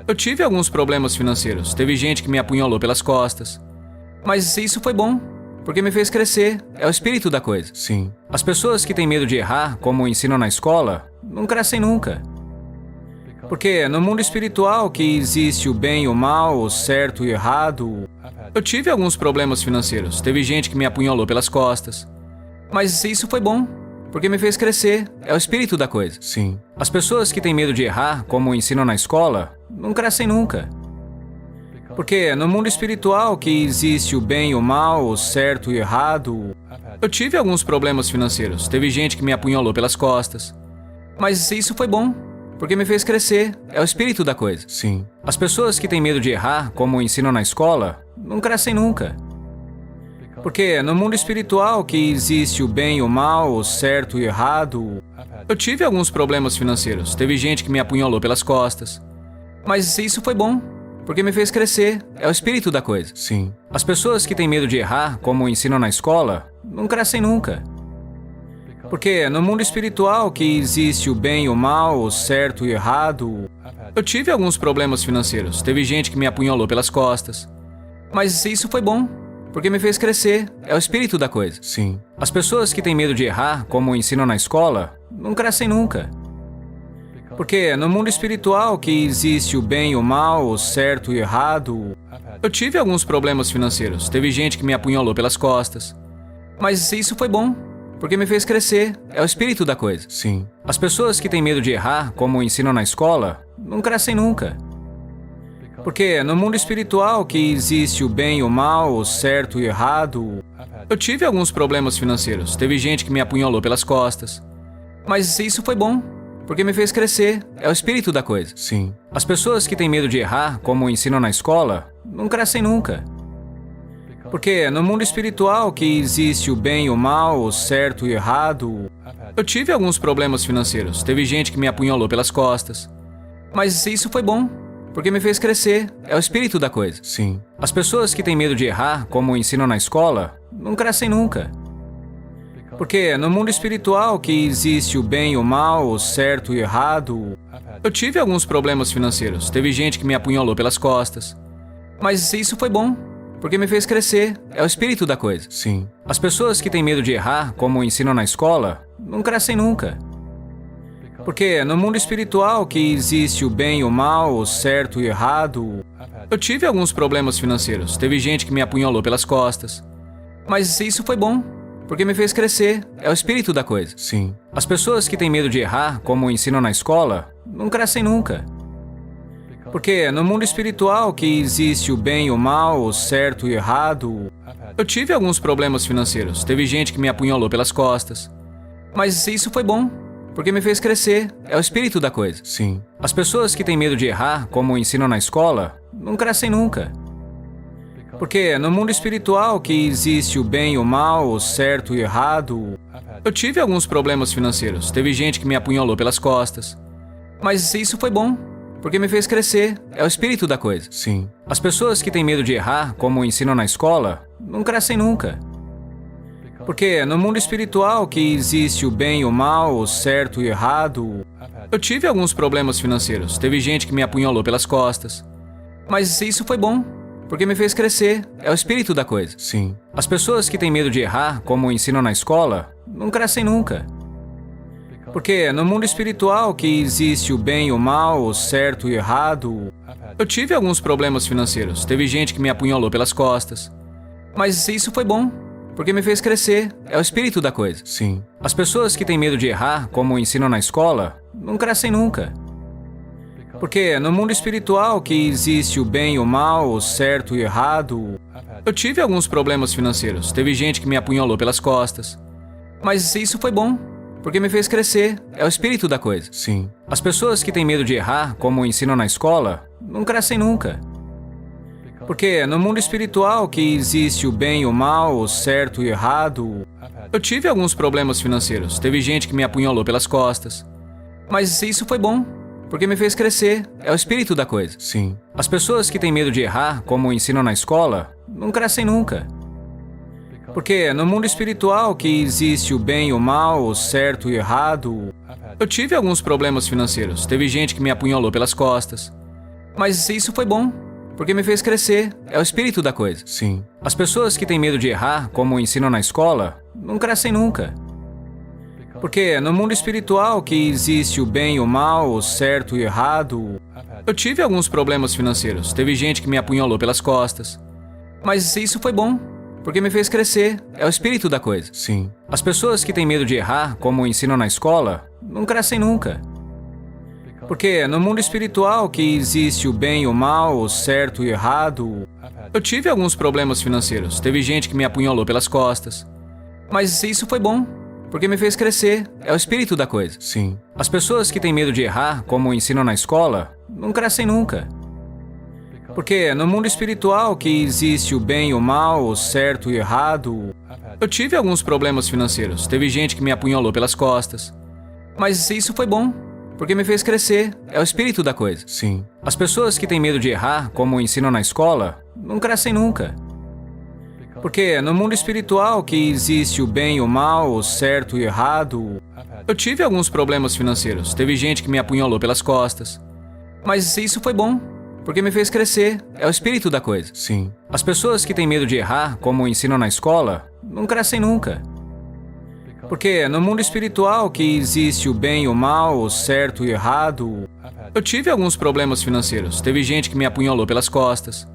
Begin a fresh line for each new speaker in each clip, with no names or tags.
Eu tive alguns problemas financeiros. Teve gente que me apunhalou pelas costas. Mas isso foi bom, porque me fez crescer. É o espírito da coisa.
Sim.
As pessoas que têm medo de errar, como ensinam na escola, não crescem nunca. Porque no mundo espiritual que existe o bem e o mal, o certo e o errado. Eu tive alguns problemas financeiros. Teve gente que me apunhalou pelas costas. Mas isso foi bom, porque me fez crescer. É o espírito da coisa.
Sim.
As pessoas que têm medo de errar, como ensinam na escola, não crescem nunca. Porque no mundo espiritual que existe o bem e o mal, o certo e o errado. Eu tive alguns problemas financeiros. Teve gente que me apunhalou pelas costas. Mas isso foi bom, porque me fez crescer. É o espírito da coisa.
Sim.
As pessoas que têm medo de errar, como ensinam na escola, não crescem nunca. Porque no mundo espiritual que existe o bem e o mal, o certo e o errado. Eu tive alguns problemas financeiros. Teve gente que me apunhalou pelas costas. Mas isso foi bom, porque me fez crescer. É o espírito da coisa.
Sim.
As pessoas que têm medo de errar, como ensinam na escola, não crescem nunca. Porque no mundo espiritual que existe o bem e o mal, o certo e o errado. Eu tive alguns problemas financeiros. Teve gente que me apunhalou pelas costas. Mas isso foi bom, porque me fez crescer. É o espírito da coisa.
Sim.
As pessoas que têm medo de errar, como ensinam na escola, não crescem nunca. Porque no mundo espiritual que existe o bem e o mal, o certo e o errado. Eu tive alguns problemas financeiros. Teve gente que me apunhalou pelas costas. Mas isso foi bom, porque me fez crescer. É o espírito da coisa.
Sim.
As pessoas que têm medo de errar, como ensinam na escola, não crescem nunca. Porque no mundo espiritual que existe o bem e o mal, o certo e o errado. Eu tive alguns problemas financeiros. Teve gente que me apunhalou pelas costas. Mas isso foi bom, porque me fez crescer. É o espírito da coisa.
Sim.
As pessoas que têm medo de errar, como ensinam na escola, não crescem nunca. Porque no mundo espiritual que existe o bem e o mal, o certo e o errado. Eu tive alguns problemas financeiros. Teve gente que me apunhalou pelas costas. Mas isso foi bom, porque me fez crescer. É o espírito da coisa.
Sim.
As pessoas que têm medo de errar, como ensinam na escola, não crescem nunca. Porque no mundo espiritual que existe o bem e o mal, o certo e o errado. Eu tive alguns problemas financeiros. Teve gente que me apunhalou pelas costas. Mas isso foi bom, porque me fez crescer. É o espírito da coisa.
Sim.
As pessoas que têm medo de errar, como ensinam na escola, não crescem nunca. Porque no mundo espiritual que existe o bem e o mal, o certo e o errado. Eu tive alguns problemas financeiros. Teve gente que me apunhalou pelas costas. Mas isso foi bom, porque me fez crescer. É o espírito da coisa.
Sim.
As pessoas que têm medo de errar, como ensinam na escola, não crescem nunca. Porque no mundo espiritual que existe o bem e o mal, o certo e o errado. Eu tive alguns problemas financeiros. Teve gente que me apunhalou pelas costas. Mas isso foi bom, porque me fez crescer. É o espírito da coisa.
Sim.
As pessoas que têm medo de errar, como ensinam na escola, não crescem nunca. Porque no mundo espiritual que existe o bem e o mal, o certo e o errado. Eu tive alguns problemas financeiros. Teve gente que me apunhalou pelas costas. Mas isso foi bom, porque me fez crescer. É o espírito da coisa.
Sim.
As pessoas que têm medo de errar, como ensinam na escola, não crescem nunca. Porque no mundo espiritual que existe o bem e o mal, o certo e o errado. Eu tive alguns problemas financeiros. Teve gente que me apunhalou pelas costas. Mas isso foi bom, porque me fez crescer. É o espírito da coisa.
Sim.
As pessoas que têm medo de errar, como ensinam na escola, não crescem nunca. Porque no mundo espiritual que existe o bem e o mal, o certo e o errado. Eu tive alguns problemas financeiros. Teve gente que me apunhalou pelas costas. Mas isso foi bom, porque me fez crescer. É o espírito da coisa.
Sim.
As pessoas que têm medo de errar, como ensinam na escola, não crescem nunca. Porque no mundo espiritual que existe o bem e o mal, o certo e o errado. Eu tive alguns problemas financeiros. Teve gente que me apunhalou pelas costas. Mas isso foi bom, porque me fez crescer. É o espírito da coisa.
Sim.
As pessoas que têm medo de errar, como ensinam na escola, não crescem nunca. Porque no mundo espiritual que existe o bem e o mal, o certo e o errado. Eu tive alguns problemas financeiros. Teve gente que me apunhalou pelas costas. Mas isso foi bom, porque me fez crescer. É o espírito da coisa.
Sim.
As pessoas que têm medo de errar, como ensinam na escola, não crescem nunca. Porque no mundo espiritual que existe o bem e o mal, o certo e o errado. Eu tive alguns problemas financeiros. Teve gente que me apunhalou pelas costas. Mas isso foi bom, porque me fez crescer. É o espírito da coisa.
Sim.
As pessoas que têm medo de errar, como ensinam na escola, não crescem nunca. Porque no mundo espiritual que existe o bem e o mal, o certo e o errado. Eu tive alguns problemas financeiros. Teve gente que me apunhalou pelas costas. Mas isso foi bom, porque me fez crescer. É o espírito da coisa.
Sim.
As pessoas que têm medo de errar, como ensinam na escola, não crescem nunca. Porque no mundo espiritual que existe o bem e o mal, o certo e o errado. Eu tive alguns problemas financeiros. Teve gente que me apunhalou pelas costas. Mas isso foi bom, porque me fez crescer. É o espírito da coisa.
Sim.
As pessoas que têm medo de errar, como ensinam na escola, não crescem nunca. Porque no mundo espiritual que existe o bem e o mal, o certo e o errado. Eu tive alguns problemas financeiros. Teve gente que me apunhalou pelas costas. Mas isso foi bom, porque me fez crescer. É o espírito da coisa.
Sim.
As pessoas que têm medo de errar, como ensinam na escola, não crescem nunca. Porque no mundo espiritual que existe o bem e o mal, o certo e o errado. Eu tive alguns problemas financeiros. Teve gente que me apunhalou pelas costas. Mas isso foi bom, porque me fez crescer. É o espírito da coisa.
Sim.
As pessoas que têm medo de errar, como ensinam na escola, não crescem nunca. Porque no mundo espiritual que existe o bem e o mal, o certo e o errado. Eu tive alguns problemas financeiros. Teve gente que me apunhalou pelas costas.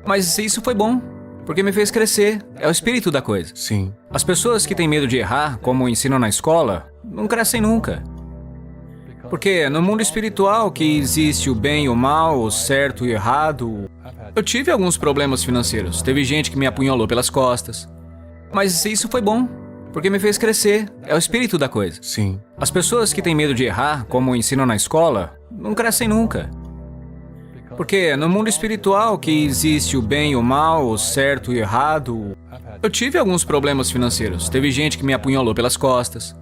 Mas isso foi bom, porque me fez crescer. É o espírito da coisa.
Sim.
As pessoas que têm medo de errar, como ensinam na escola, não crescem nunca. Porque no mundo espiritual que existe o bem e o mal, o certo e o errado. Eu tive alguns problemas financeiros. Teve gente que me apunhalou pelas costas. Mas isso foi bom, porque me fez crescer. É o espírito da coisa.
Sim.
As pessoas que têm medo de errar, como ensinam na escola, não crescem nunca. Porque no mundo espiritual que existe o bem e o mal, o certo e o errado. Eu tive alguns problemas financeiros. Teve gente que me apunhalou pelas costas.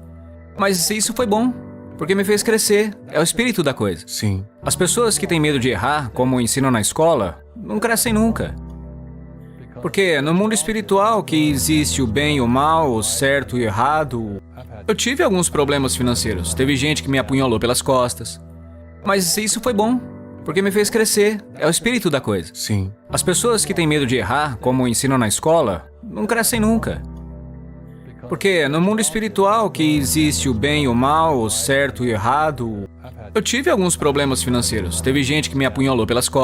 Mas isso foi bom, porque me fez crescer. É o espírito da coisa.
Sim.
As pessoas que têm medo de errar, como ensinam na escola, não crescem nunca. Porque no mundo espiritual que existe o bem e o mal, o certo e o errado. Eu tive alguns problemas financeiros. Teve gente que me apunhalou pelas costas. Mas isso foi bom, porque me fez crescer. É o espírito da coisa.
Sim.
As pessoas que têm medo de errar, como ensinam na escola, não crescem nunca. Porque no mundo espiritual que existe o bem e o mal, o certo e o errado. Eu tive alguns problemas financeiros. Teve gente que me apunhalou pelas costas.